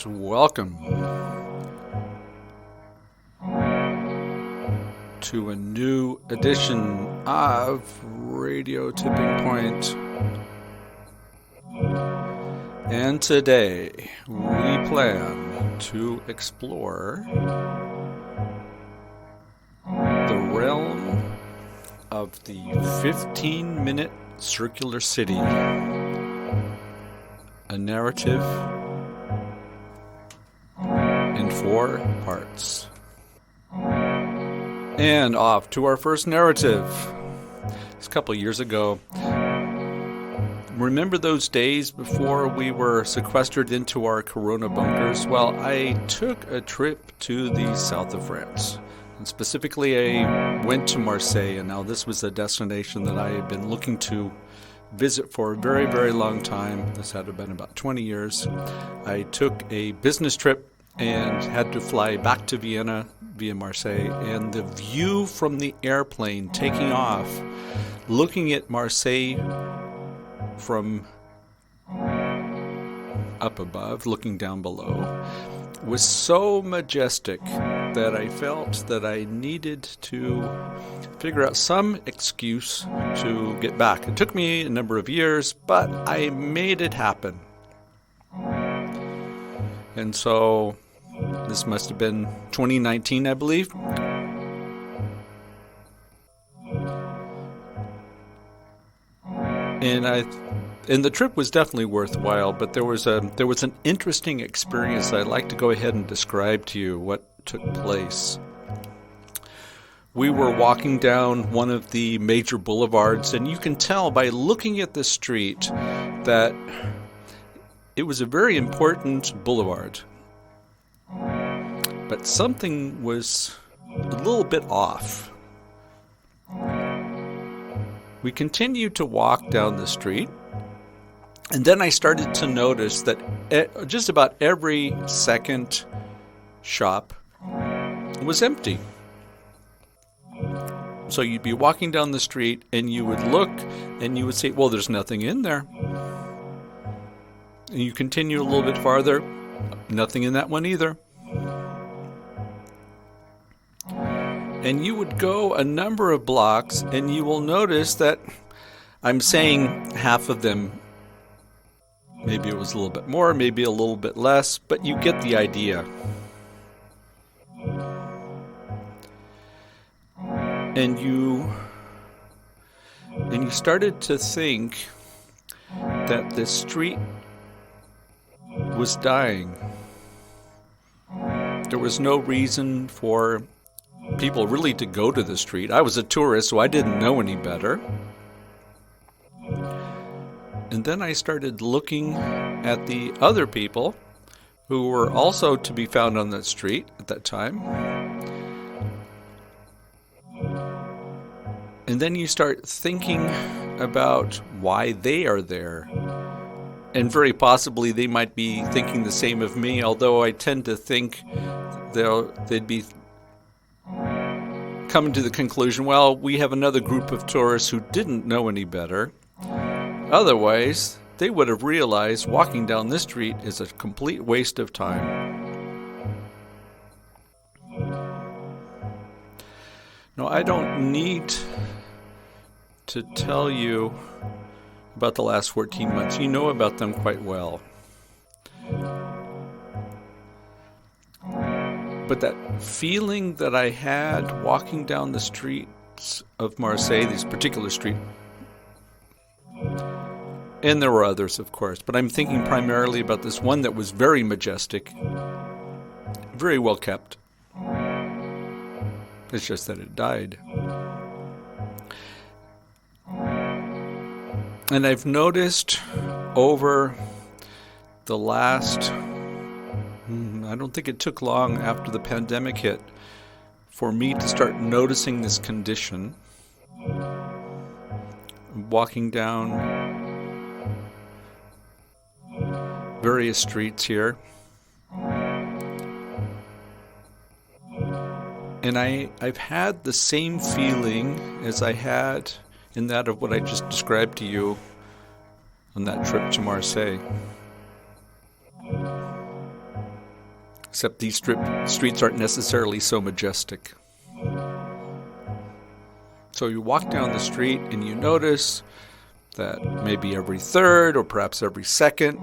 welcome to a new edition of Radio Tipping Point. And today we plan to explore the realm of the 15-minute circular city, a narrative in 4 parts. And off to our first narrative. It's a couple years ago. Remember those days before we were sequestered into our Corona bunkers? Well, I took a trip to the south of France. And specifically, I went to Marseille, and now this was a destination that I had been looking to visit for a very, very long time. This had been about 20 years. I took a business trip and had to fly back to Vienna via Marseille, and the view from the airplane taking off, looking at Marseille from up above, looking down below, was so majestic that I felt that I needed to figure out some excuse to get back. It took me a number of years, but I made it happen. And so this must have been 2019, I believe. And the trip was definitely worthwhile, but there was an interesting experience I'd like to go ahead and describe to you what took place. We were walking down one of the major boulevards, and you can tell by looking at the street that it was a very important boulevard. But something was a little bit off. We continued to walk down the street, and then I started to notice that just about every second shop was empty. So you'd be walking down the street, and you would look, and you would say, well, there's nothing in there. And you continue a little bit farther, nothing in that one either. And you would go a number of blocks, and you will notice that I'm saying half of them. Maybe it was a little bit more, maybe a little bit less, but you get the idea. And you started to think that the street was dying. There was no reason for people really to go to the street. I was a tourist, so I didn't know any better. And then I started looking at the other people who were also to be found on that street at that time. And then you start thinking about why they are there. And very possibly they might be thinking the same of me, although I tend to think they'd be coming to the conclusion, well, we have another group of tourists who didn't know any better. Otherwise, they would have realized walking down this street is a complete waste of time. No, I don't need to tell you about the last 14 months. You know about them quite well. But that feeling that I had walking down the streets of Marseille, this particular street, and there were others, of course, but I'm thinking primarily about this one that was very majestic, very well kept. It's just that it died. And I've noticed over the last, I don't think it took long after the pandemic hit for me to start noticing this condition. Walking down various streets here. And I've had the same feeling as I had in that of what I just described to you on that trip to Marseille. except these streets aren't necessarily so majestic. So you walk down the street and you notice that maybe every third or perhaps every second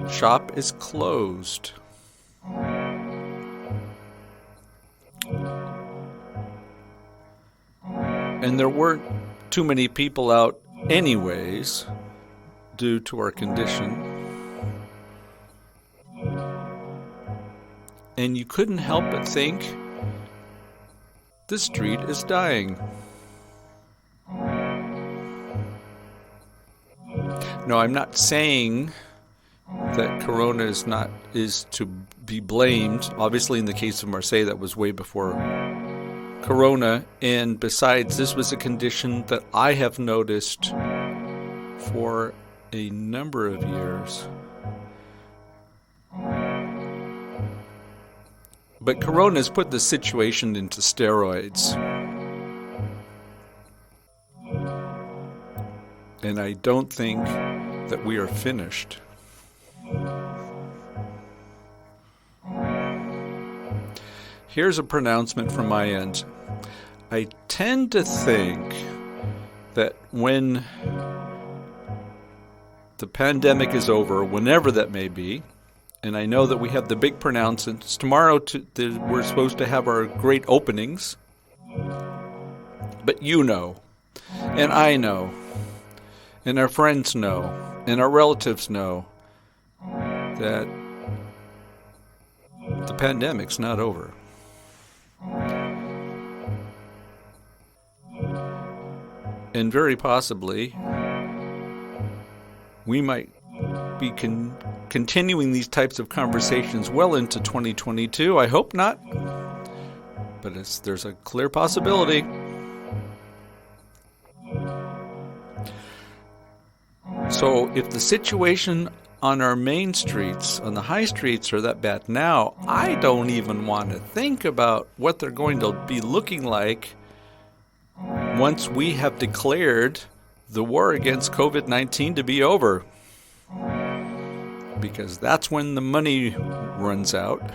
shop is closed. And there weren't too many people out anyways due to our condition. And you couldn't help but think, this street is dying. No, I'm not saying that Corona is to be blamed. Obviously, in the case of Marseille, that was way before Corona. And besides, this was a condition that I have noticed for a number of years. But Corona has put the situation into steroids. And I don't think that we are finished. Here's a pronouncement from my end. I tend to think that when the pandemic is over, whenever that may be, and I know that we have the big pronouncements. Tomorrow we're supposed to have our great openings. But you know, and I know, and our friends know, and our relatives know that the pandemic's not over. And very possibly, we might be continuing these types of conversations well into 2022. I hope not, but there's a clear possibility. So if the situation on our main streets, on the high streets, are that bad now, I don't even want to think about what they're going to be looking like once we have declared the war against COVID-19 to be over. Because that's when the money runs out.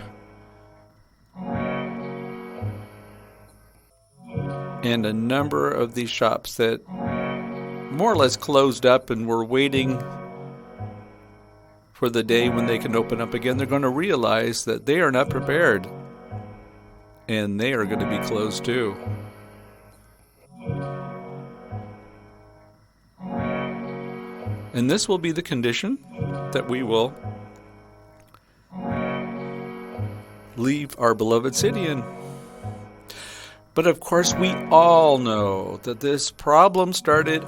And a number of these shops that more or less closed up and were waiting for the day when they can open up again, they're going to realize that they are not prepared. And they are going to be closed too. And this will be the condition that we will leave our beloved city in. But of course, we all know that this problem started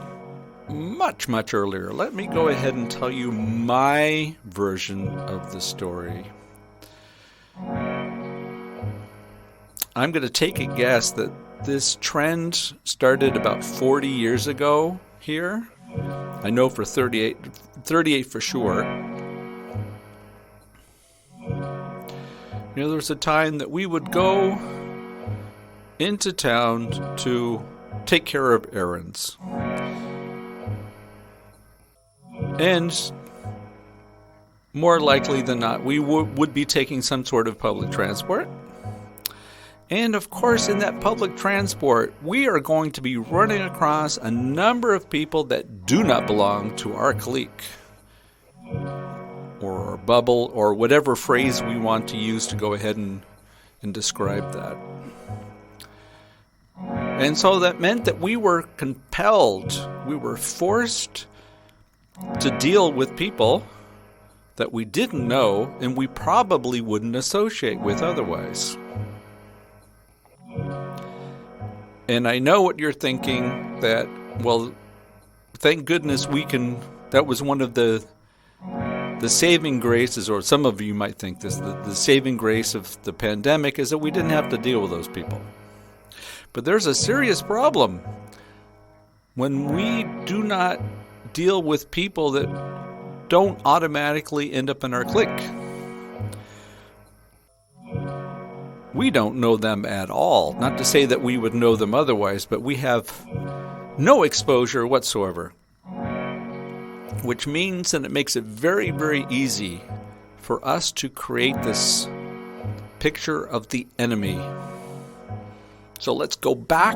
much, much earlier. Let me go ahead and tell you my version of the story. I'm going to take a guess that this trend started about 40 years ago here. I know for 38 for sure. There was a time that we would go into town to take care of errands. And more likely than not, we would be taking some sort of public transport. And of course, in that public transport, we are going to be running across a number of people that do not belong to our clique, or our bubble, or whatever phrase we want to use to go ahead and describe that. And so that meant that we were compelled, we were forced to deal with people that we didn't know and we probably wouldn't associate with otherwise. And I know what you're thinking, that, well, thank goodness that was one of the saving graces, or some of you might think this, the saving grace of the pandemic is that we didn't have to deal with those people. But there's a serious problem when we do not deal with people that don't automatically end up in our clique. We don't know them at all. Not to say that we would know them otherwise, but we have no exposure whatsoever. Which means that it makes it very, very easy for us to create this picture of the enemy. So let's go back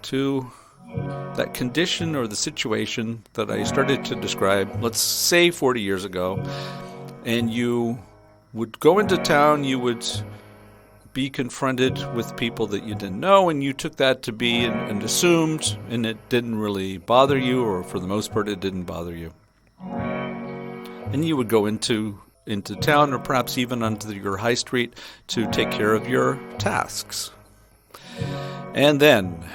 to that condition or the situation that I started to describe, let's say 40 years ago, and you would go into town, you would be confronted with people that you didn't know, and you took that to be and assumed, and it didn't really bother you, or for the most part it didn't bother you. And you would go into town, or perhaps even onto your high street, to take care of your tasks. And then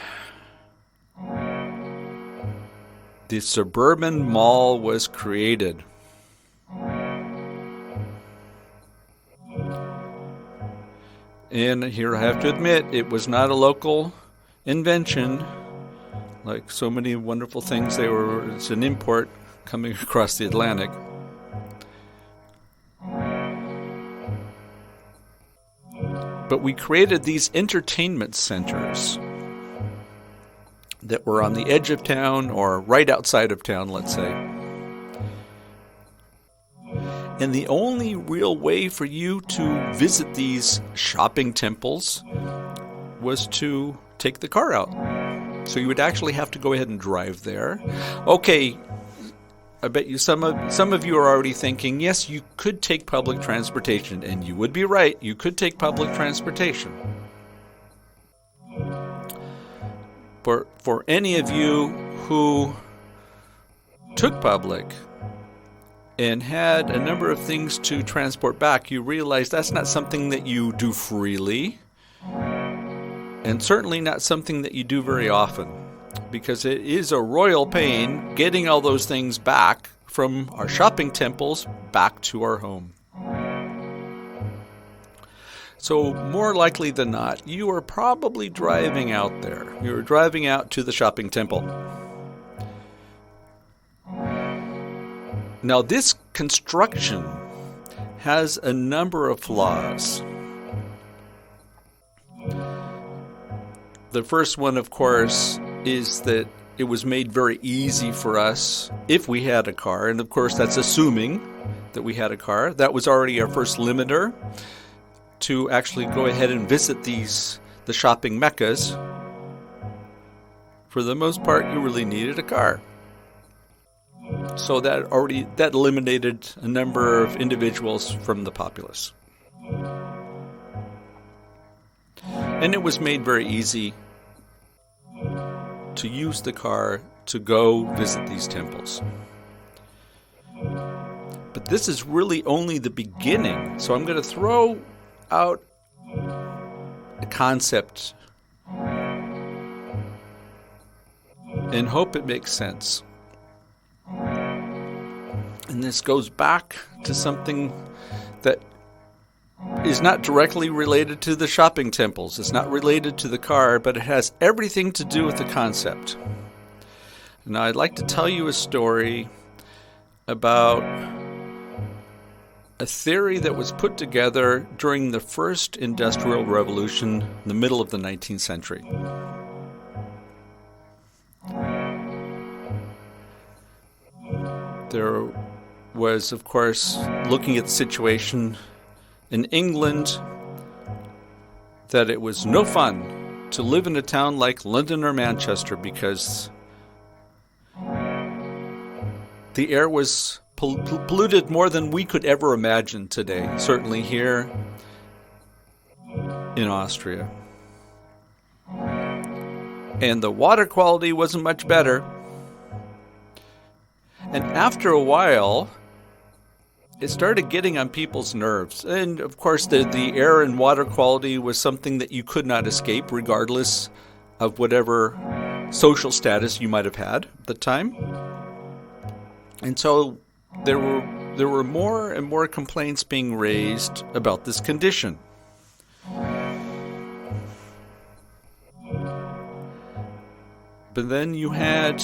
the suburban mall was created. And here I have to admit, it was not a local invention. Like so many wonderful things, it's an import coming across the Atlantic. But we created these entertainment centers that were on the edge of town or right outside of town, let's say. And the only real way for you to visit these shopping temples was to take the car out. So you would actually have to go ahead and drive there. Okay, I bet you some of you are already thinking, yes, you could take public transportation, and you would be right. You could take public transportation. For any of you who took public and had a number of things to transport back, you realize that's not something that you do freely, and certainly not something that you do very often, because it is a royal pain getting all those things back from our shopping temples back to our home. So more likely than not, you are probably driving out there. You're driving out to the shopping temple. Now, this construction has a number of flaws. The first one, of course, is that it was made very easy for us if we had a car. And of course, that's assuming that we had a car. That was already our first limiter to actually go ahead and visit the shopping meccas. For the most part, you really needed a car. So that eliminated a number of individuals from the populace. And it was made very easy to use the car to go visit these temples. But this is really only the beginning. So I'm going to throw out a concept and hope it makes sense. And this goes back to something that is not directly related to the shopping temples. It's not related to the car, but it has everything to do with the concept. Now, I'd like to tell you a story about a theory that was put together during the first Industrial Revolution in the middle of the 19th century. There was, of course, looking at the situation in England, that it was no fun to live in a town like London or Manchester because the air was polluted more than we could ever imagine today, certainly here in Austria. And the water quality wasn't much better. And after a while, it started getting on people's nerves. And of course, the air and water quality was something that you could not escape, regardless of whatever social status you might have had at the time. And so there were more and more complaints being raised about this condition. But then you had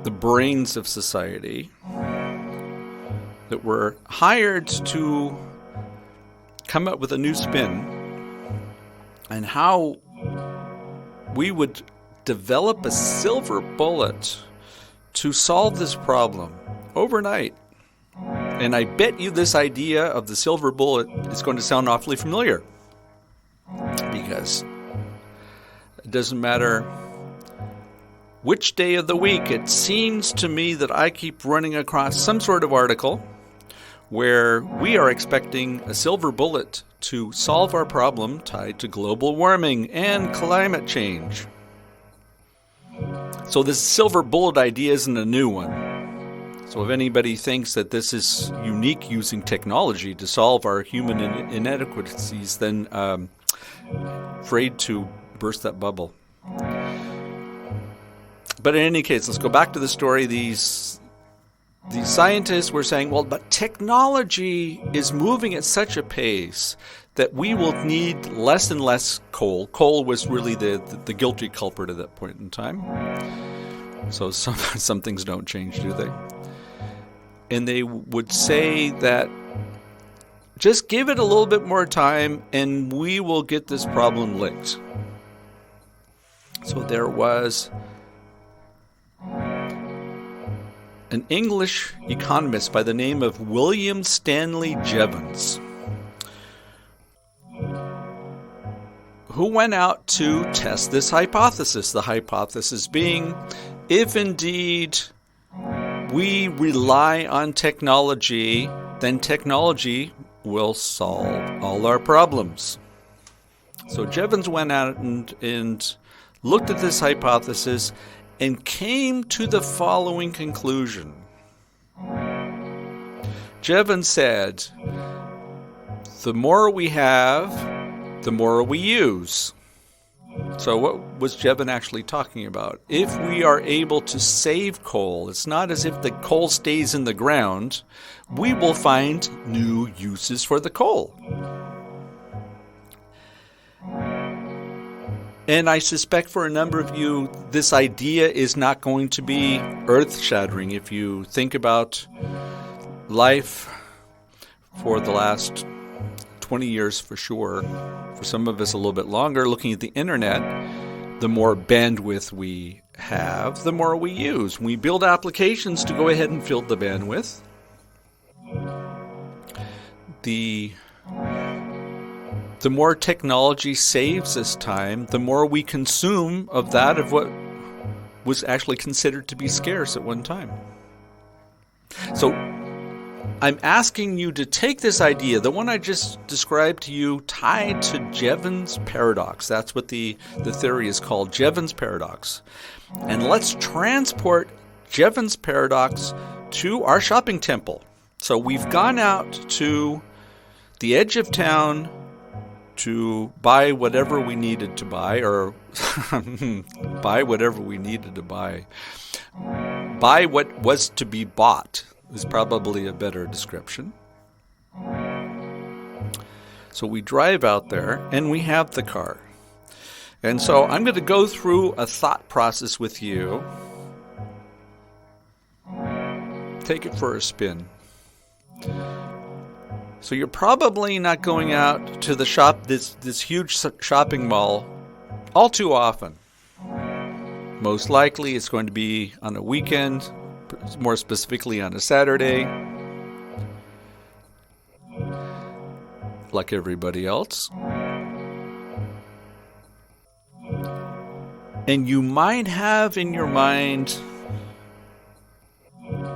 the brains of society that were hired to come up with a new spin and how we would develop a silver bullet to solve this problem, overnight. And I bet you this idea of the silver bullet is going to sound awfully familiar. Because it doesn't matter which day of the week, it seems to me that I keep running across some sort of article where we are expecting a silver bullet to solve our problem tied to global warming and climate change. So this silver bullet idea isn't a new one. So if anybody thinks that this is unique using technology to solve our human inadequacies, then afraid to burst that bubble. But in any case, let's go back to the story. These scientists were saying, well, but technology is moving at such a pace that we will need less and less coal. Coal was really the guilty culprit at that point in time. So some things don't change, do they? And they would say that just give it a little bit more time and we will get this problem licked. So there was an English economist by the name of William Stanley Jevons, who went out to test this hypothesis. The hypothesis being, if indeed we rely on technology, then technology will solve all our problems. So Jevons went out and looked at this hypothesis and came to the following conclusion. Jevons said, the more we have, the more we use. So what was Jevons actually talking about? If we are able to save coal, it's not as if the coal stays in the ground. We will find new uses for the coal. And I suspect for a number of you, this idea is not going to be earth-shattering. If you think about life for the last 20 years for sure, for some of us a little bit longer, looking at the internet, the more bandwidth we have, the more we use. We build applications to go ahead and fill the bandwidth. The more technology saves us time, the more we consume of that of what was actually considered to be scarce at one time. So I'm asking you to take this idea, the one I just described to you, tied to Jevons paradox. That's what the theory is called, Jevons paradox. And let's transport Jevons paradox to our shopping temple. So we've gone out to the edge of town to buy whatever we needed to buy, or buy whatever we needed to buy. Buy what was to be bought is probably a better description. So we drive out there and we have the car. And so I'm going to go through a thought process with you. Take it for a spin. So you're probably not going out to the shop, this huge shopping mall, all too often. Most likely it's going to be on a weekend, more specifically on a Saturday, like everybody else. And you might have in your mind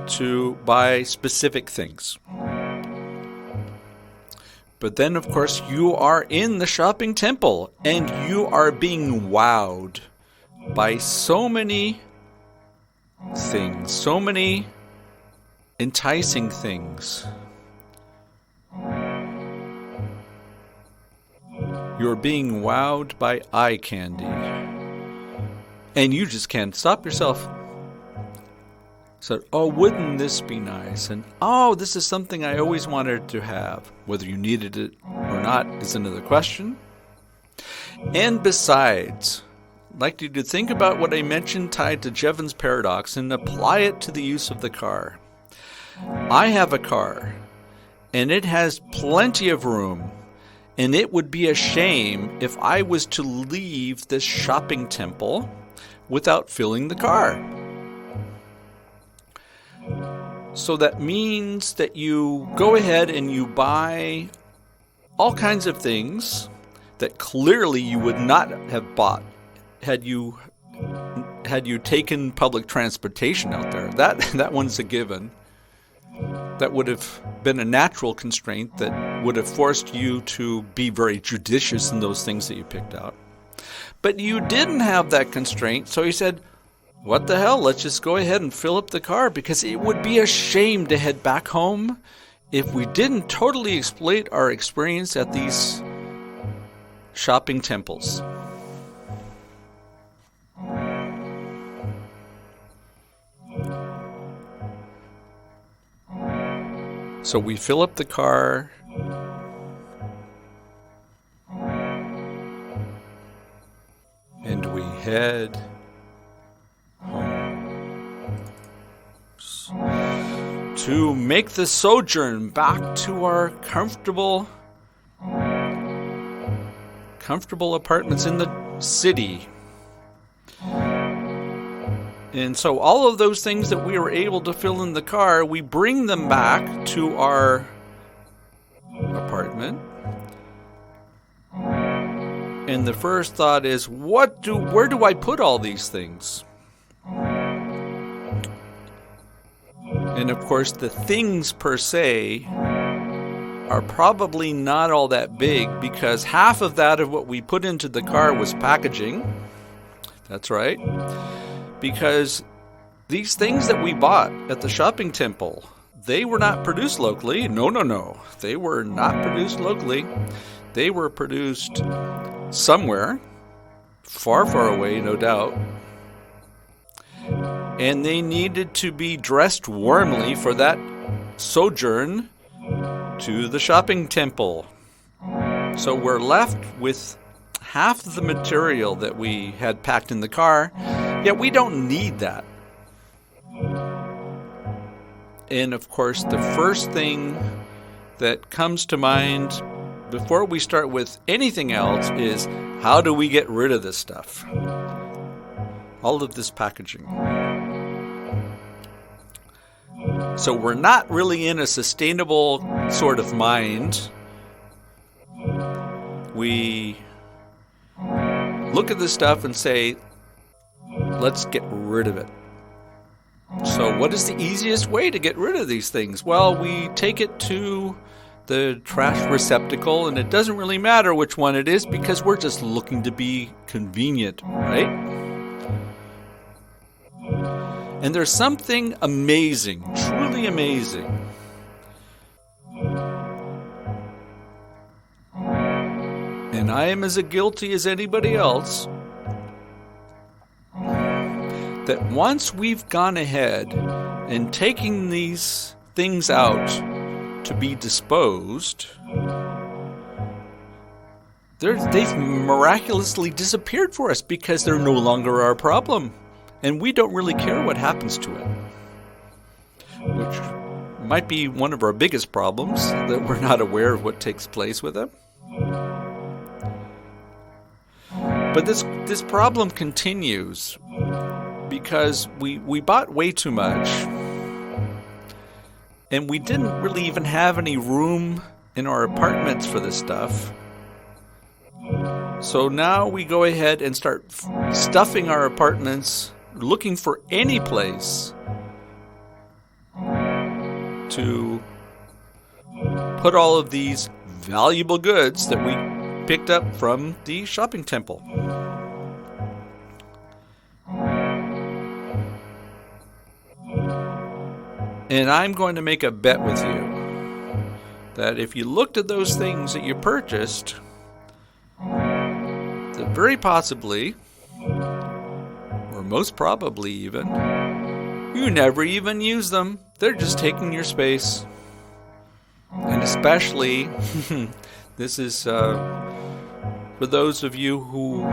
to buy specific things. But then, of course, you are in the shopping temple and you are being wowed by so many things, so many enticing things. You're being wowed by eye candy. And you just can't stop yourself. So, oh, wouldn't this be nice? And, oh, this is something I always wanted to have. Whether you needed it or not is another question. And besides, I'd like you to think about what I mentioned tied to Jevons paradox and apply it to the use of the car. I have a car, and it has plenty of room, and it would be a shame if I was to leave this shopping temple without filling the car. So that means that you go ahead and you buy all kinds of things that clearly you would not have bought had you taken public transportation out there. That one's a given. That would have been a natural constraint that would have forced you to be very judicious in those things that you picked out. But you didn't have that constraint, so you said, what the hell, let's just go ahead and fill up the car, because it would be a shame to head back home if we didn't totally exploit our experience at these shopping temples. So we fill up the car, and we head home to make the sojourn back to our comfortable apartments in the city. And so all of those things that we were able to fill in the car, we bring them back to our apartment. And the first thought is, where do I put all these things? And of course, the things per se are probably not all that big, because half of that of what we put into the car was packaging. That's right. Because these things that we bought at the shopping temple, they were not produced locally. No. They were not produced locally. They were produced somewhere, far, far away, no doubt. And they needed to be dressed warmly for that sojourn to the shopping temple. So we're left with half of the material that we had packed in the car, yet we don't need that. And of course, the first thing that comes to mind before we start with anything else is, how do we get rid of this stuff? All of this packaging. So we're not really in a sustainable sort of mind. We look at this stuff and say, let's get rid of it. So what is the easiest way to get rid of these things? Well, we take it to the trash receptacle, and it doesn't really matter which one it is, because we're just looking to be convenient, right? And there's something amazing, truly amazing, and I am as guilty as anybody else, that once we've gone ahead and taken these things out to be disposed, they've miraculously disappeared for us, because they're no longer our problem. And we don't really care what happens to it. Which might be one of our biggest problems, that we're not aware of what takes place with it. But this problem continues, because we bought way too much, and we didn't really even have any room in our apartments for this stuff. So now we go ahead and start stuffing our apartments, looking for any place to put all of these valuable goods that we picked up from the shopping temple. And I'm going to make a bet with you that if you looked at those things that you purchased, that very possibly, or most probably even, you never even use them. They're just taking your space. And especially, this is for those of you who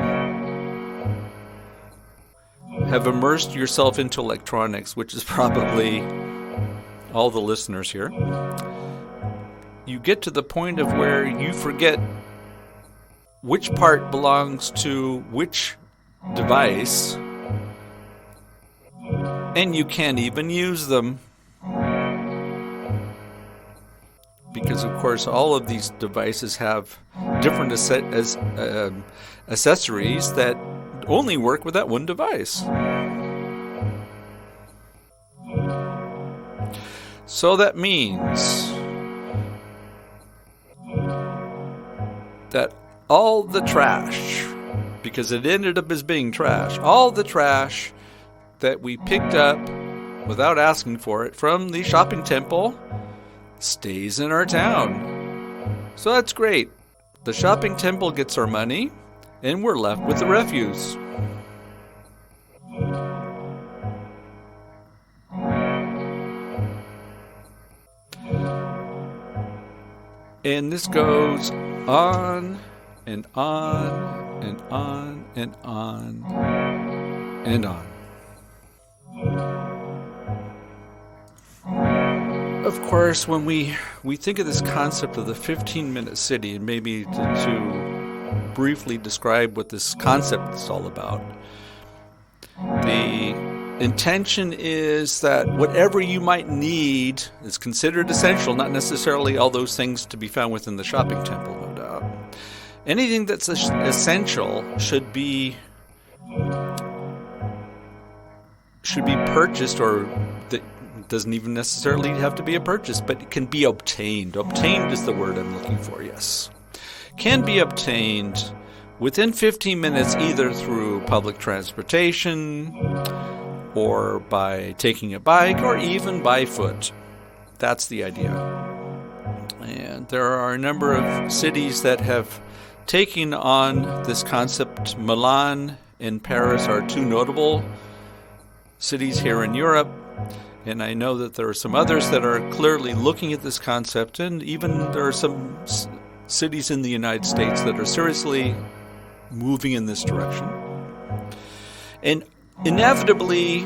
have immersed yourself into electronics, which is probably all the listeners here. You get to the point of where you forget which part belongs to which device, and you can't even use them. because of course all of these devices have different accessories that only work with that one device. So that means that all the trash, because it ended up as being trash, all the trash that we picked up without asking for it from the shopping temple stays in our town. So that's great. The shopping temple gets our money, and we're left with the refuse. And this goes on and on and on and on and on. Of course, when we think of this concept of the 15-minute city, and maybe to briefly describe what this concept is all about, the intention is that whatever you might need is considered essential, not necessarily all those things to be found within the shopping temple, no doubt. Anything that's essential should be purchased, or that doesn't even necessarily have to be a purchase, but it can be obtained. Obtained is the word I'm looking for, yes. Can be obtained within 15 minutes, either through public transportation, or by taking a bike, or even by foot. That's the idea. And there are a number of cities that have taken on this concept. Milan and Paris are two notable cities here in Europe. And I know that there are some others that are clearly looking at this concept, and even there are some cities in the United States that are seriously moving in this direction. And inevitably,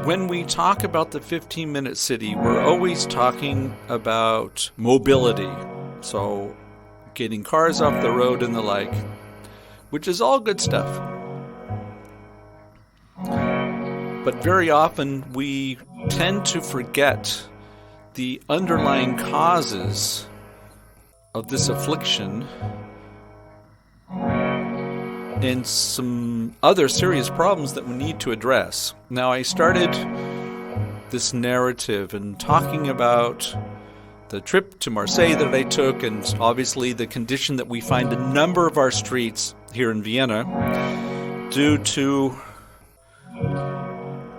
when we talk about the 15-minute city, we're always talking about mobility. So getting cars off the road and the like, which is all good stuff. But very often we tend to forget the underlying causes of this affliction and some other serious problems that we need to address. Now, I started this narrative and talking about the trip to Marseille that I took, and obviously the condition that we find a number of our streets here in Vienna due to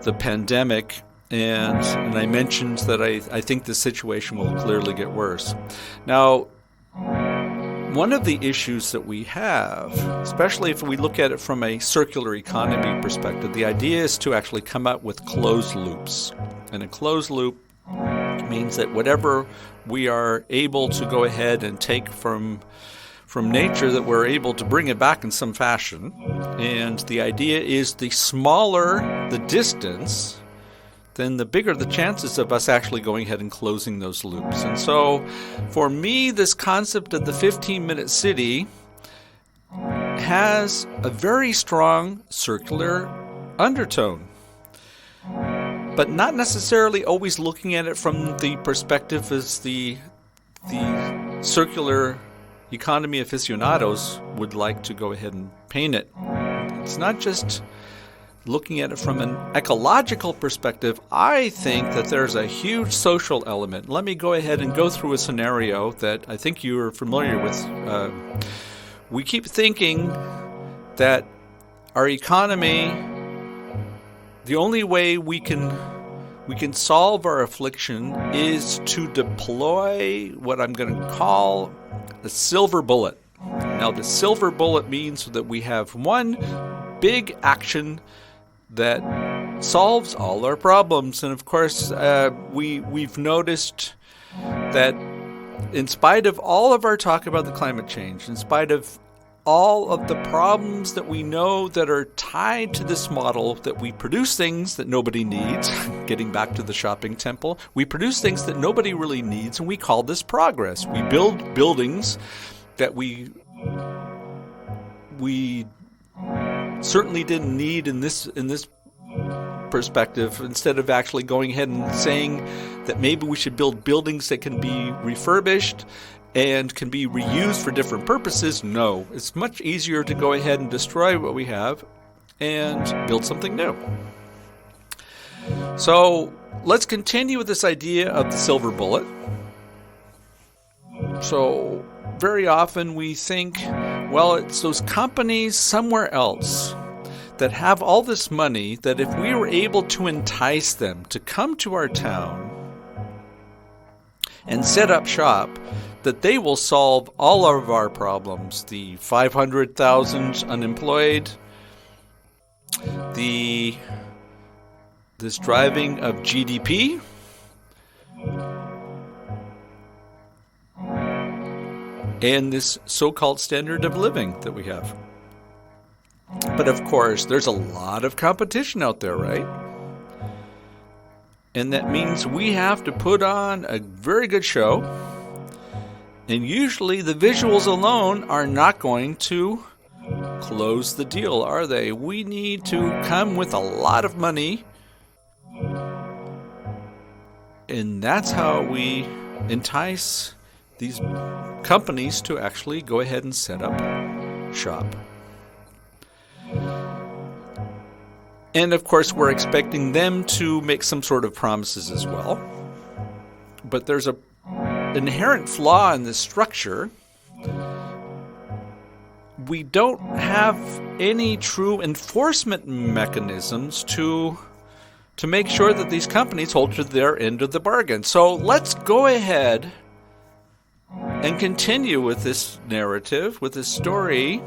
the pandemic, and I mentioned that I think the situation will clearly get worse. Now, one of the issues that we have, especially if we look at it from a circular economy perspective, the idea is to actually come up with closed loops. And a closed loop means that whatever we are able to go ahead and take from nature, that we're able to bring it back in some fashion. And the idea is the smaller the distance, then the bigger the chances of us actually going ahead and closing those loops. And so for me, this concept of the 15-minute city has a very strong circular undertone, but not necessarily always looking at it from the perspective as the circular economy aficionados would like to go ahead and paint it. It's not just looking at it from an ecological perspective. I think that there's a huge social element. Let me go ahead and go through a scenario that I think you're familiar with. We keep thinking that our economy, the only way we can solve our affliction is to deploy what I'm going to call the silver bullet. Now, the silver bullet means that we have one big action that solves all our problems. And of course, we've noticed that in spite of all of our talk about the climate change, in spite of all of the problems that we know that are tied to this model, that we produce things that nobody needs, getting back to the shopping temple, we produce things that nobody really needs, and we call this progress. We build buildings that we certainly didn't need in this perspective, instead of actually going ahead and saying that maybe we should build buildings that can be refurbished and can be reused for different purposes. No, it's much easier to go ahead and destroy what we have and build something new. So let's continue with this idea of the silver bullet. So very often we think, well, it's those companies somewhere else that have all this money that if we were able to entice them to come to our town and set up shop, that they will solve all of our problems. The 500,000 unemployed, this driving of GDP, and this so-called standard of living that we have. But of course, there's a lot of competition out there, right? And that means we have to put on a very good show. And usually the visuals alone are not going to close the deal, are they? We need to come with a lot of money. And that's how we entice these companies to actually go ahead and set up shop. And of course, we're expecting them to make some sort of promises as well. But there's an inherent flaw in this structure. We don't have any true enforcement mechanisms to make sure that these companies hold to their end of the bargain. So let's go ahead and continue with this narrative, with this story.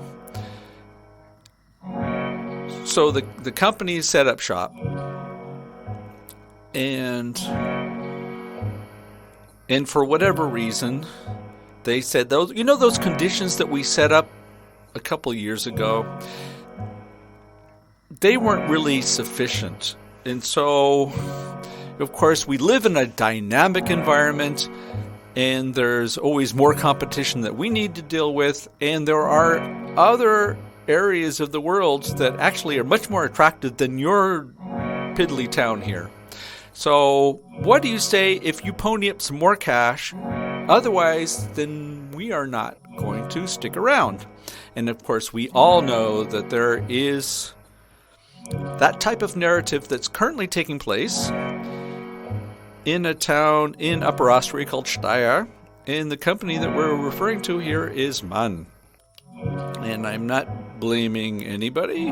So the companies set up shop, and for whatever reason, they said those conditions that we set up a couple years ago, they weren't really sufficient. And so, of course, we live in a dynamic environment, and there's always more competition that we need to deal with, and there are other areas of the world that actually are much more attractive than your piddly town here. So what do you say if you pony up some more cash? Otherwise, then we are not going to stick around. And of course, we all know that there is that type of narrative that's currently taking place in a town in Upper Austria called Steyr, and the company that we're referring to here is Mann. And I'm not blaming anybody,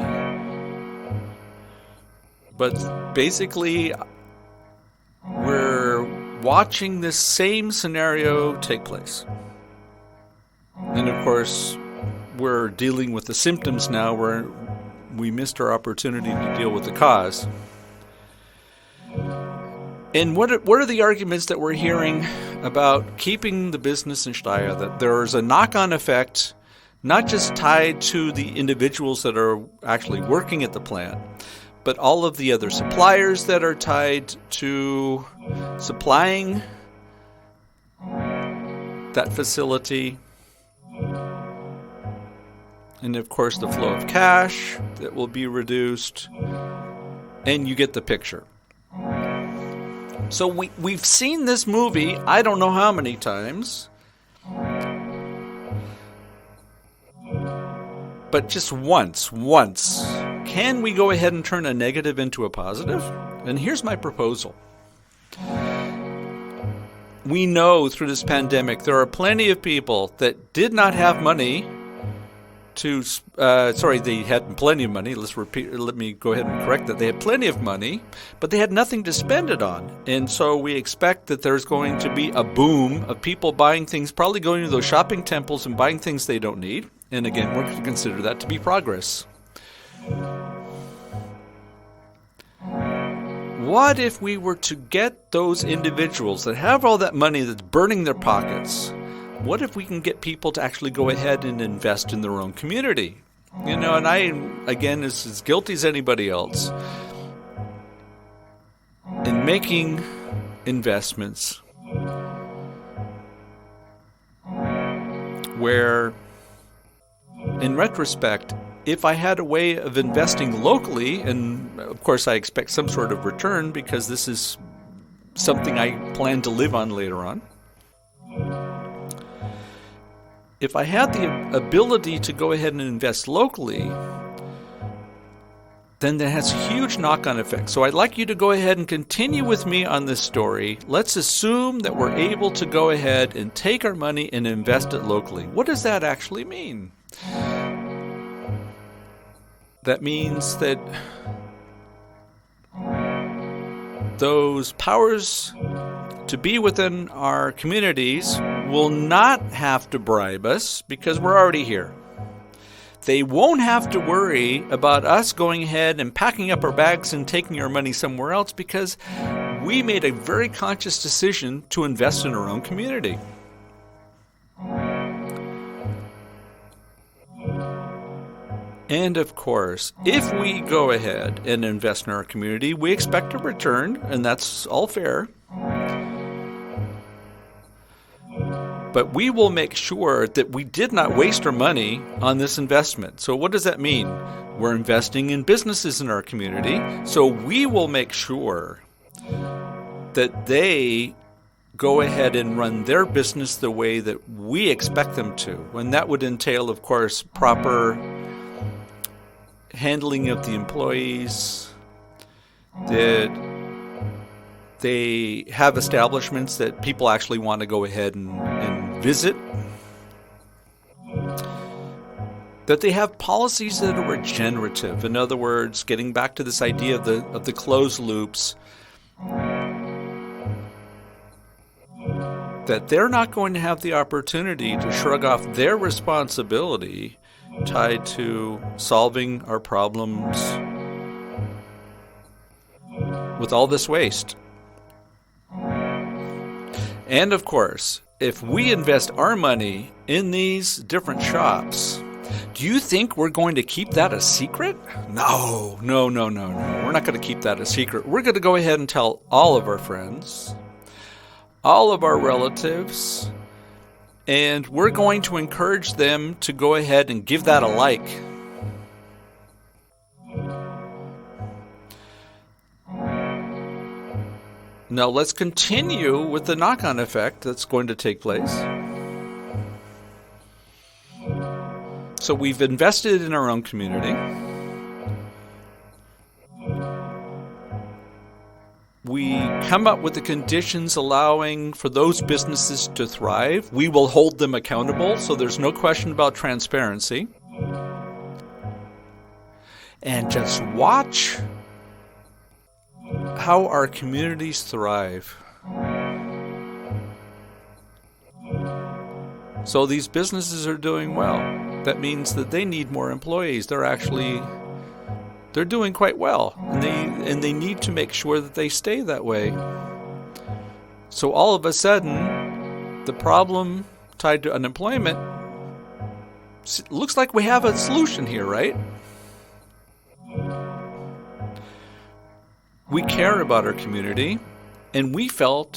but basically we're watching this same scenario take place. And of course, we're dealing with the symptoms now where we missed our opportunity to deal with the cause. And what are the arguments that we're hearing about keeping the business in Steyr? That there's a knock-on effect, not just tied to the individuals that are actually working at the plant, but all of the other suppliers that are tied to supplying that facility. And of course the flow of cash that will be reduced. And you get the picture. So we've seen this movie I don't know how many times. But just once, can we go ahead and turn a negative into a positive? And here's my proposal. We know through this pandemic there are plenty of people that did not have money to, they had plenty of money. Let me go ahead and correct that. They had plenty of money, but they had nothing to spend it on. And so we expect that there's going to be a boom of people buying things, probably going to those shopping temples and buying things they don't need. And again, we're going to consider that to be progress. What if we were to get those individuals that have all that money that's burning their pockets? What if we can get people to actually go ahead and invest in their own community? And I, again, is as guilty as anybody else in making investments where, in retrospect, if I had a way of investing locally, and of course I expect some sort of return because this is something I plan to live on later on. If I had the ability to go ahead and invest locally, then that has a huge knock-on effect. So I'd like you to go ahead and continue with me on this story. Let's assume that we're able to go ahead and take our money and invest it locally. What does that actually mean? That means that those powers to be within our communities will not have to bribe us because we're already here. They won't have to worry about us going ahead and packing up our bags and taking our money somewhere else because we made a very conscious decision to invest in our own community. And of course, if we go ahead and invest in our community, we expect a return, and that's all fair. But we will make sure that we did not waste our money on this investment. So what does that mean? We're investing in businesses in our community, so we will make sure that they go ahead and run their business the way that we expect them to. And that would entail, of course, proper handling of the employees, that they have establishments that people actually want to go ahead and visit, that they have policies that are regenerative. In other words, getting back to this idea of the closed loops, that they're not going to have the opportunity to shrug off their responsibility tied to solving our problems with all this waste. And of course, if we invest our money in these different shops, do you think we're going to keep that a secret? No. We're not going to keep that a secret. We're going to go ahead and tell all of our friends, all of our relatives, and we're going to encourage them to go ahead and give that a like. Now let's continue with the knock-on effect that's going to take place. So we've invested in our own community. We come up with the conditions allowing for those businesses to thrive. We will hold them accountable, so there's no question about transparency. And just watch how our communities thrive. So these businesses are doing well. That means that they need more employees. They're doing quite well, and they need to make sure that they stay that way. So all of a sudden, the problem tied to unemployment looks like we have a solution here, right? We care about our community, and we feel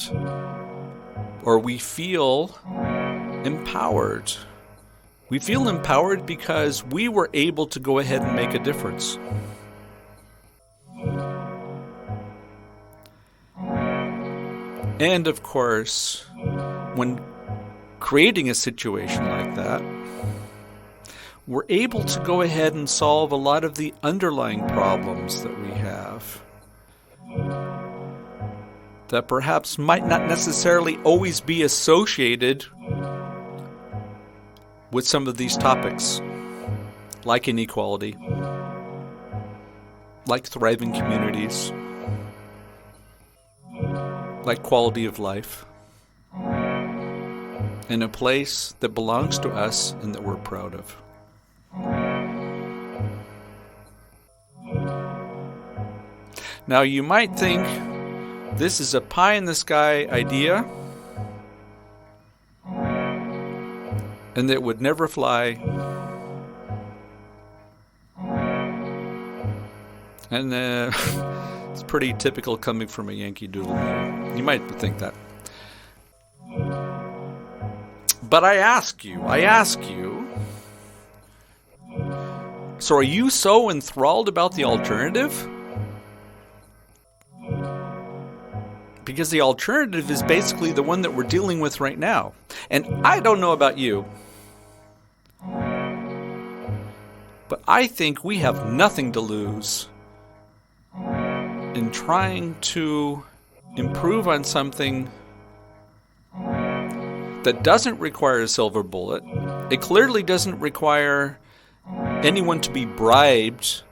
empowered. We feel empowered because we were able to go ahead and make a difference. And of course, when creating a situation like that, we're able to go ahead and solve a lot of the underlying problems that we have that perhaps might not necessarily always be associated with some of these topics, like inequality, like thriving communities, like quality of life, in a place that belongs to us and that we're proud of. Now you might think this is a pie-in-the-sky idea and that would never fly. And it's pretty typical coming from a Yankee Doodle. You might think that. But I ask you, So are you so enthralled about the alternative? Because the alternative is basically the one that we're dealing with right now. And I don't know about you, but I think we have nothing to lose in trying to improve on something that doesn't require a silver bullet. It clearly doesn't require anyone to be bribed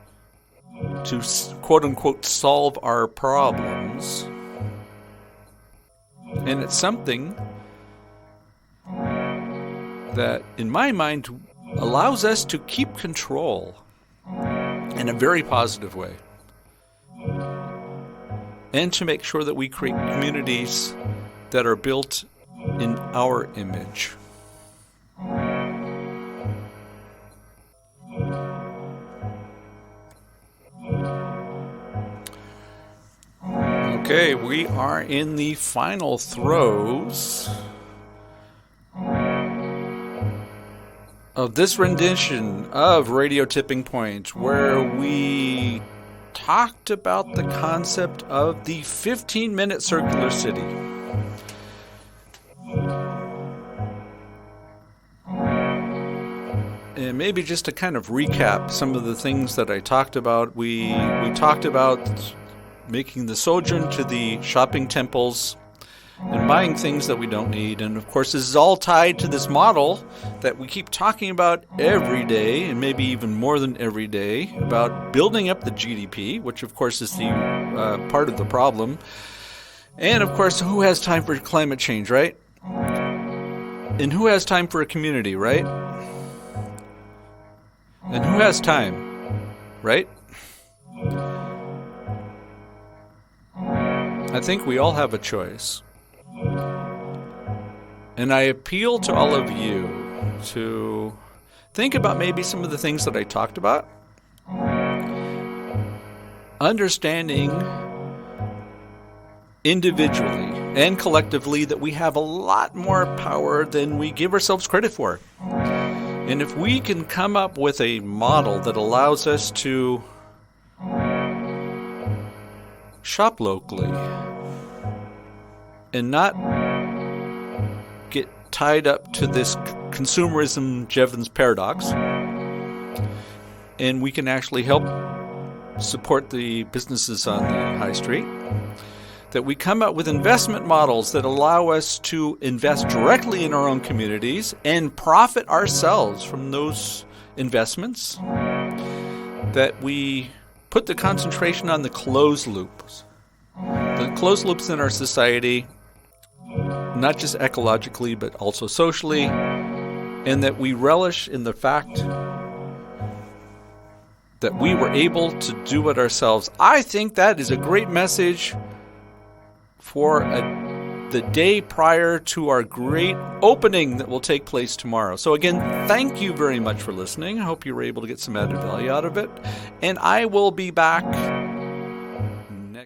to quote-unquote solve our problems. And it's something that, in my mind, allows us to keep control in a very positive way. And to make sure that we create communities that are built in our image. Okay, we are in the final throes of this rendition of Radio Tipping Point, where we talked about the concept of the 15-minute circular city. And maybe just to kind of recap some of the things that I talked about, we talked about making the sojourn to the shopping temples and buying things that we don't need. And of course, this is all tied to this model that we keep talking about every day, and maybe even more than every day, about building up the GDP, which of course is the part of the problem. And of course, who has time for climate change, right? And who has time for a community, right? And who has time, right? I think we all have a choice. And I appeal to all of you to think about maybe some of the things that I talked about. Understanding individually and collectively that we have a lot more power than we give ourselves credit for. And if we can come up with a model that allows us to shop locally and not get tied up to this consumerism Jevons paradox, and we can actually help support the businesses on the high street, that we come up with investment models that allow us to invest directly in our own communities and profit ourselves from those investments, that we put the concentration on the closed loops. The closed loops in our society, not just ecologically, but also socially, and that we relish in the fact that we were able to do it ourselves. I think that is a great message for the day prior to our great opening that will take place tomorrow. So again, thank you very much for listening. I hope you were able to get some added value out of it. And I will be back